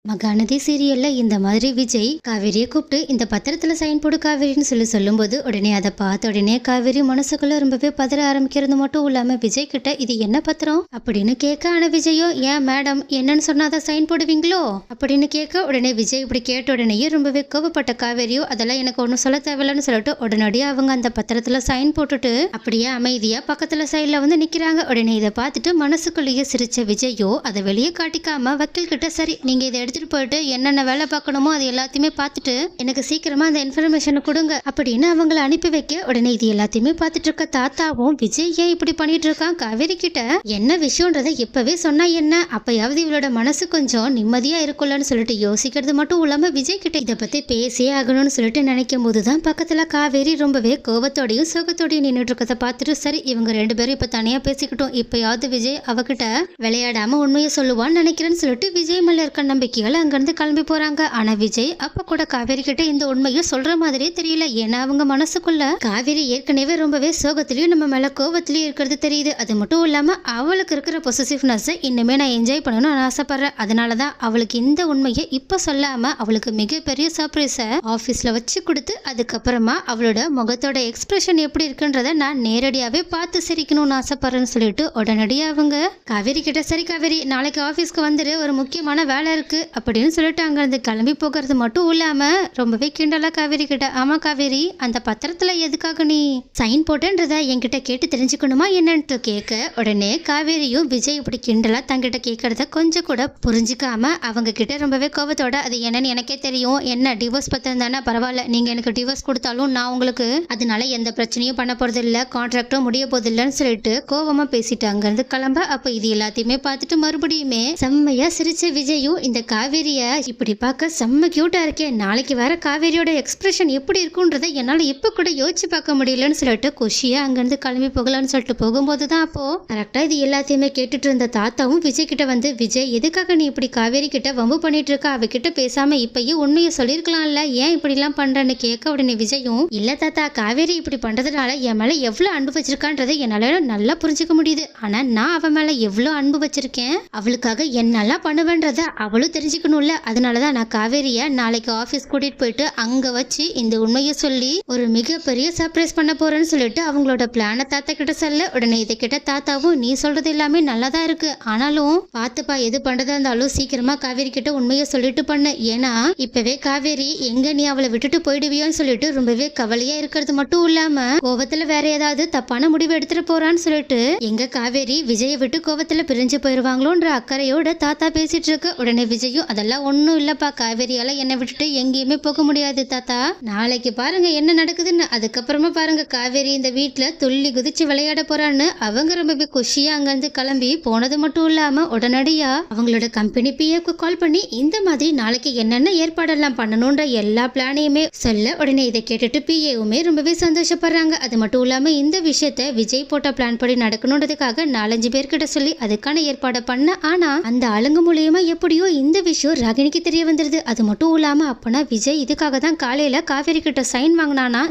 மகாநதி சீரியல்ல இந்த மாதிரி விஜய் காவேரியை கூப்பிட்டு இந்த பத்திரத்துல சைன் போடு காவேரின்னு சொல்லும்போது உடனே அதை பார்த்த உடனே காவேரி மனசுக்குள்ள ரொம்பவே பதற ஆரம்பிக்கிறது மட்டும் இல்லாம விஜய் கிட்ட இது என்ன பத்திரம் அப்படின்னு கேட்க, ஆனா விஜயோ ஏன் மேடம் என்னன்னு சொன்னாதான் சைன் போடுவீங்களோ அப்படின்னு கேட்க, உடனே விஜய் இப்படி கேட்ட உடனேயே ரொம்பவே கோவப்பட்ட காவேரியோ அதெல்லாம் எனக்கு ஒன்றும் சொல்ல தேவையில்லைன்னு சொல்லிட்டு உடனடியே அவங்க அந்த பத்திரத்துல சைன் போட்டுட்டு அப்படியே அமைதியா பக்கத்துல சைட்ல வந்து நிக்கிறாங்க. உடனே இதை பார்த்துட்டு மனசுக்குள்ளேயே சிரிச்ச விஜயோ அதை வெளியே காட்டிக்காம வக்கீல் கிட்ட சரி நீங்க இதை எடுத்துட்டு போயிட்டு என்னென்ன வேலை பார்க்கணுமோ அது எல்லாத்தையுமே பார்த்துட்டு எனக்கு சீக்கிரமா அந்த இன்ஃபர்மேஷனை கொடுங்க அப்படின்னு அவங்கள அனுப்பி வைக்க, உடனே இது எல்லாத்தையுமே பார்த்துட்டு இருக்க தாத்தாவும் விஜய் ஏன் இப்படி பண்ணிட்டு இருக்கான் காவேரி கிட்ட என்ன விஷயம்ன்றதை எப்பவே சொன்னா என்ன அப்பயாவது இவளோட மனசு கொஞ்சம் நிம்மதியா இருக்கும்லன்னு சொல்லிட்டு யோசிக்கிறது மட்டும் இல்லாம விஜய் கிட்ட இதை பத்தி பேசியே ஆகணும்னு சொல்லிட்டு நினைக்கும் போதுதான் பக்கத்துல காவேரி ரொம்பவே கோவத்தோடையும் சோகத்தோடையும் நின்றுட்டு இருக்கதை பார்த்துட்டு சரி இவங்க ரெண்டு பேரும் இப்ப தனியா பேசிக்கிட்டோம் இப்பயாவது விஜய் அவகிட்ட விளையாடாம உண்மையை சொல்லுவான்னு நினைக்கிறேன்னு சொல்லிட்டு விஜய் மேல இருக்க நம்பிக்கைகள் அங்கிருந்து கிளம்பி போறாங்க. ஆனா விஜய் அப்ப கூட காவேரி கிட்ட இந்த உண்மையை சொல்ற மாதிரியே தெரியல. ஏன்னா அவங்க மனசுக்குள்ள காவேரி ஏற்கனவே ரொம்பவே சோகத்திலயும் நம்ம மேல கோவத்திலயும் இருக்கிறது தெரியுது. அது மட்டும் இல்லாம அவளுக்கு இருக்கிற பொசசிவ்னஸ் இன்னுமே நான் என்ஜாய் பண்ணணும்னு ஆசைப்படுறேன். அதனாலதான் அவளுக்கு இந்த உண்மையை இப்ப சொல்லாம அவளுக்கு மிகப்பெரிய சர்ப்ரைஸ ஆபீஸ்ல வச்சு கொடுத்து அதுக்கப்புறமா அவளோட முகத்தோட எக்ஸ்பிரஷன் எப்படி இருக்குன்றத நான் நேரடியாவே பார்த்து சிரிக்கணும்னு ஆசைப்படுறேன்னு சொல்லிட்டு உடனடியா அவங்க காவேரி கிட்ட சரி காவேரி நாளைக்கு ஆபீஸ்க்கு வந்துரு ஒரு முக்கியமான வேலை இருக்கு அப்படின்னு சொல்லிட்டு அங்கிருந்து கிளம்பி போகிறது மட்டும் இல்லாம ரொம்பவே கிண்டலா காவேரி கிட்ட ஆமா காவேரி அந்த பத்திரத்துல எதுக்காக நீ சைன் போட்டேன்றத என்கிட்ட கேட்டு தெரிஞ்சுக்கணுமா என்னன்ட்டு கேட்க, உடனே காவேரியும் விஜய் இப்படி கிண்டலா தங்கிட்ட கேட்கறத கொஞ்சம் கூட புரிஞ்சுக்காம அவங்க கிட்ட ரொம்பவே கோபத்தோட அது என்னன்னு எனக்கே தெரியும் என்ன டிவோர்ஸ் பத்திரம் தானே பரவாயில்ல நீங்க எனக்கு டிவோர்ஸ் கொடுத்தாலும் நான் உங்களுக்கு அதனால எந்த பிரச்சனையும் பண்ண போறது இல்ல கான்ட்ராக்டும் முடிய போது இல்லைன்னு சொல்லிட்டு கோபமா பேசிட்டு அங்கிருந்து கிளம்ப. அப்ப இது எல்லாத்தையுமே பார்த்துட்டு மறுபடியுமே செம்மையா சிரிச்ச விஜயும் இந்த காவேரிய இப்படி பார்க்க செம்ம கியூட்டா இருக்கேன் நாளைக்கு வேற காவேரியோட எக்ஸ்பிரஷன் எப்படி இருக்கும்ன்றதை என்னால இப்ப கூட யோசிச்சு பார்க்க முடியலன்னு சொல்லிட்டு குஷியா அங்கிருந்து கிளம்பி போகலான்னு சொல்லிட்டு போகும்போதுதான் அப்போ கரெக்டா இது எல்லாத்தையுமே கேட்டுட்டு இருந்த தாத்தாவும் விஜய் கிட்ட வந்து விஜய் எதுக்காக நீ இப்படி காவேரி கிட்ட வம்பு பண்ணிட்டு இருக்க அவகிட்ட பேசாம இப்பயே உண்மையை சொல்லிருக்கலாம்ல ஏன் இப்படி எல்லாம் பண்றன்னு கேட்க, உடனே விஜயும் இல்ல தாத்தா காவேரி இப்படி பண்றதுனால என் மேல எவ்வளவு அன்பு வச்சிருக்கான்றதை என்னால நல்லா புரிஞ்சுக்க முடியுது. ஆனா நான் அவன் மேல எவ்வளவு அன்பு வச்சிருக்கேன் அவளுக்காக என்னெல்லாம் பண்ணுவேன்றத அவளும் தெரிஞ்சுக்கணும்ல அதனாலதான் நான் காவேரிய நாளைக்கு ஆபீஸ் கூட்டிட்டு போயிட்டு அங்க வச்சு இந்த உண்மையை சொல்லி ஒரு மிகப்பெரிய சர்ப்ரைஸ் பண்ண போறேன்னு சொல்லிட்டு அவங்களோட பிளான தாத்தா கிட்ட சொல்ல, உடனே இதை கிட்ட தாத்தாவும் நீ சொல்றது எல்லாமே நல்லாதான் இருக்கு ஆனாலும் பாத்துப்பா எது பண்றதா இருந்தாலும் சீக்கிரமா காவேரி கிட்ட உண்மையை சொல்லிட்டு பண்ணு ஏன்னா இப்பவே காவேரி எங்க நீ அவளை விட்டுட்டு போயிடுவியோன்னு சொல்லிட்டு ரொம்பவே கவலையா இருக்கிறது மட்டும் இல்லாம கோவத்துல வேற ஏதாவது தப்பான முடிவு எடுத்துட்டு போறான்னு சொல்லிட்டு எங்க காவேரி விஜயை விட்டு கோவத்துல பிரிஞ்சு போயிருவாங்களோன்ற அக்கறையோட தாத்தா பேசிட்டு இருக்கு. உடனே விஜயும் அதெல்லாம் ஒன்னும் இல்லப்பா காவேரியால என்னை விட்டுட்டு எங்கேயுமே போக முடியாது தாத்தா நாளைக்கு பாருங்க என்ன நடக்குதுன்னு அதுக்கப்புறமா பாருங்க காவேரி இந்த வீட்டுல துள்ளி குதிச்சு விளையாட போறான்னு அவங்க ரொம்பவே குஷியா அங்கிருந்து கிளம்பி போனது மட்டும் இல்லாம உடனடியா அவங்களோட கம்பெனி பிஏக்கு கால் பண்ணி இந்த மாதிரி நாளைக்கு என்னென்ன ஏற்பாடெல்லாம் பண்ணணும்ன்ற எல்லா பிளானையுமே சொல்ல, உடனே இதை கேட்டுட்டு பிஏவுமே ரொம்பவே சந்தோஷப்படுறாங்க. அது மட்டும் இல்லாம இந்த விஷயத்த விஜய் போட்ட பிளான் படி நடக்கணுன்றதுக்காக 4-5 பேர்கிட்ட சொல்லி அதுக்கான ஏற்பாடை பண்ண ஆனா அந்த ஆளுங்க மூலியமா எப்படியோ இந்த விஷயம் ராகினிக்கு தெரிய வந்துருது. அது மட்டும் இல்லாம அப்பனா விஜய் இதுக்காக தான் காலையில காவேரி கிட்ட சைன் வாங்கினானா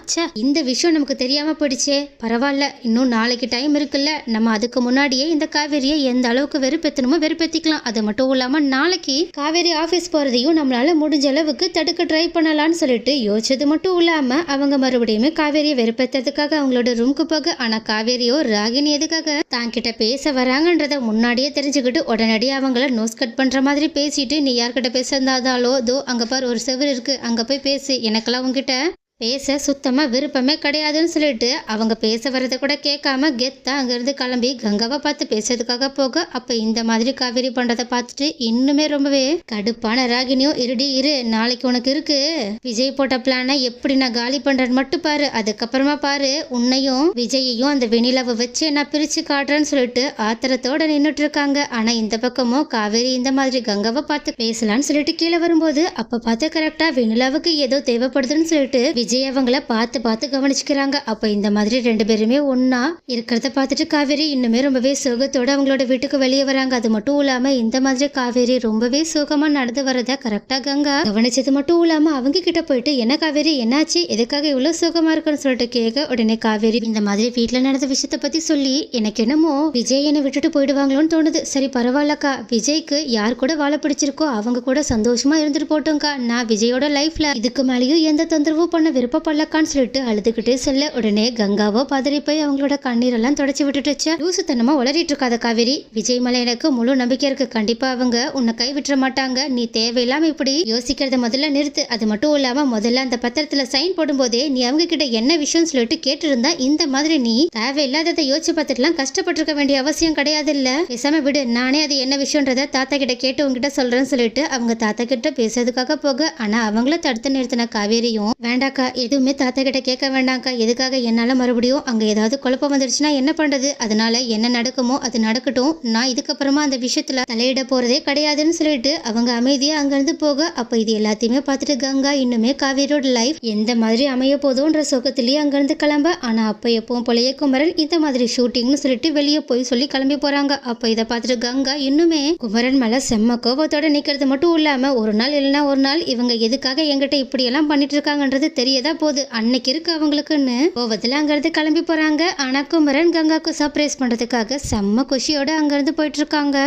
இந்த விஷயம் நமக்கு தெரியாம போயிடுச்சே பரவாயில்ல இன்னும் நாளைக்கு டைம் இருக்குல்ல நம்ம அதுக்கு முன்னாடியே இந்த காவேரியை எந்த அளவுக்கு வெறுப்பேத்தணுமோ வெறுப்பேத்திக்கலாம். அது மட்டும் இல்லாம நாளைக்கு காவேரி ஆபீஸ் போறதையும் நம்மளால முடிஞ்ச அளவுக்கு தடுக்க ட்ரை பண்ணலாம்னு சொல்லிட்டு யோசிச்சது மட்டும் இல்லாம அவங்க மறுபடியுமே காவேரியை வெறுப்பேற்றதுக்காக அவங்களோட ரூம்க்கு போக ஆனா காவேரியோ ராகினி எதுக்காக தான் கிட்ட பேச வராங்கன்றத முன்னாடியே தெரிஞ்சுக்கிட்டு உடனடியே அவங்கள நோஸ் கட் பண்ற மாதிரி பேசிட்டு நீ யார்கிட்ட பேசியிருந்தாதாலோ தோ அங்க பாரு ஒரு செவர் இருக்கு அங்க போய் பேசு எனக்கெல்லாம் உங்ககிட்ட பேச சுத்தமா விருப்பமே கிடையாதுன்னு சொல்லிட்டு அவங்க பேச வரதை கூட கேட்காம கெத்தா அங்கிருந்து கிளம்பி கங்காவை பார்த்து பேசுறதுக்காக போக அப்ப இந்த மாதிரி காவேரி பண்றதை பார்த்துட்டு இன்னுமே ரொம்பவே கடுப்பான ராகினியும் இருடி இரு நாளைக்கு உனக்கு இருக்கு விஜய் போட்ட பிளான எப்படி நான் காலி பண்றேன்னு மட்டும் பாரு அதுக்கப்புறமா பாரு உன்னையும் விஜயையும் அந்த வெண்ணிலாவை வச்சு நான் பிரிச்சு காட்டுறேன்னு சொல்லிட்டு ஆத்திரத்தோட நின்றுட்டு இருக்காங்க. ஆனா இந்த பக்கமும் காவேரி இந்த மாதிரி கங்காவை பார்த்து பேசலான்னு சொல்லிட்டு கீழே வரும்போது அப்ப பார்த்து கரெக்டா வெண்ணிலாவுக்கு ஏதோ தேவைப்படுதுன்னு சொல்லிட்டு விஜய் அவங்கள பார்த்து பார்த்து கவனிச்சுக்கிறாங்க. அப்ப இந்த மாதிரி 2 பேருமே ஒன்னா இருக்கிறத பார்த்துட்டு காவேரி இன்னுமே ரொம்பவே சோகத்தோட அவங்களோட வீட்டுக்கு வெளியே வராங்க. அது மட்டும் இல்லாம இந்த மாதிரி காவேரி ரொம்பவே சோகமா நடந்து வரத கரெக்டா கங்கா கவனிச்சது மட்டும் இல்லாம அவங்க கிட்ட போயிட்டு, என்ன காவேரி என்னாச்சு, எதுக்காக இவ்வளவு சோகமா இருக்குன்னு சொல்லிட்டு கேட்க, உடனே காவேரி இந்த மாதிரி வீட்டுல நடந்த விஷயத்த பத்தி சொல்லி, எனக்கு என்னமோ விஜய் என்னை விட்டுட்டு போயிடுவாங்களோன்னு தோணுது. சரி பரவாயில்லக்கா, விஜய்க்கு யார் கூட வாழ பிடிச்சிருக்கோ அவங்க கூட சந்தோஷமா இருந்துட்டு போட்டோம்க்கா. நான் விஜயோட லைஃப்ல இதுக்கு மேலேயும் எந்த தொந்தரவும் பண்ண விருப்பப்படலக்கான்னு சொல்லிட்டு அழுதுகிட்டே சொல்ல, உடனே கங்காவோ பதறி போய் அவங்களோட கண்ணீரெல்லாம் தொடச்சி விட்டுட்டுச்சு. லூசுத்தனமா உளறிட்டு இருக்காத காவேரி, விஜய் மேல எனக்கு முழு நம்பிக்கை இருக்கு. கண்டிப்பா அவங்க உன்னை கை விட்டுற மாட்டாங்க. நீ தேவையில்லாம இப்படி யோசிக்கிறத முதல்ல நிறுத்து. அது மட்டும் இல்லாம முதல்ல அந்த பத்திரத்துல சைன் போடும்போதே நீ அவங்க கிட்ட என்ன விஷயம் சொல்லிட்டு கேட்டு இருந்தா இந்த மாதிரி நீ தேவையில்லாததை யோசிச்சு பார்த்துட்டுலாம் கஷ்டப்பட்டிருக்க வேண்டிய அவசியம் கிடையாது. இல்ல பேசாம விடு, நானே அது என்ன விஷயம்ன்றத தாத்தா கிட்ட கேட்டு உங்ககிட்ட சொல்றேன்னு சொல்லிட்டு அவங்க தாத்தா கிட்ட பேசுறதுக்காக போக, ஆனா அவங்கள தடுத்து நிறுத்தின காவேரியும், வேண்டாக்கா எதுவுமே தாத்தா கிட்ட கேட்க வேண்டாம்க்கா, எதுக்காக என்னால மறுபடியும் அங்க ஏதாவது குழப்பம் வந்துருச்சுன்னா என்ன பண்றது, அதனால என்ன நடக்குமோ அது நடக்கட்டும், நான் இதுக்கப்புறமா அந்த விஷயத்துல தலையிட போறதே கிடையாதுன்னு சொல்லிட்டு அவங்க அமைதியா அங்கிருந்து போக, அப்ப இது எல்லாத்தையுமே பார்த்துட்டு கங்கா இன்னுமே காவேரியோட லைஃப் எந்த மாதிரி அமைய போதோன்ற சோகத்திலேயே அங்கிருந்து கிளம்ப. ஆனா அப்ப எப்பவும் போலயே குமரன் இந்த மாதிரி ஷூட்டிங்னு சொல்லிட்டு வெளியே போய் சொல்லி கிளம்பி போறாங்க. அப்ப இதை பார்த்துட்டு கங்கா இன்னுமே குமரன் மேல செம்ம கோபத்தோட நிக்கிறது மட்டும் இல்லாம, ஒரு நாள் இல்லைன்னா ஒரு நாள் இவங்க எதுக்காக என்கிட்ட இப்படி எல்லாம் பண்ணிட்டு இருக்காங்கன்றது தெரியதா போகுது, அன்னைக்கு இருக்கு அவங்களுக்குன்னு கோவத்துல அங்கிருந்து கிளம்பி போறாங்க. ஆனா குமரன் கங்காக்கு சர்ப்ரைஸ் பண்றதுக்காக செம்ம குஷியோட அங்கிருந்து போயிட்டு இருக்காங்க.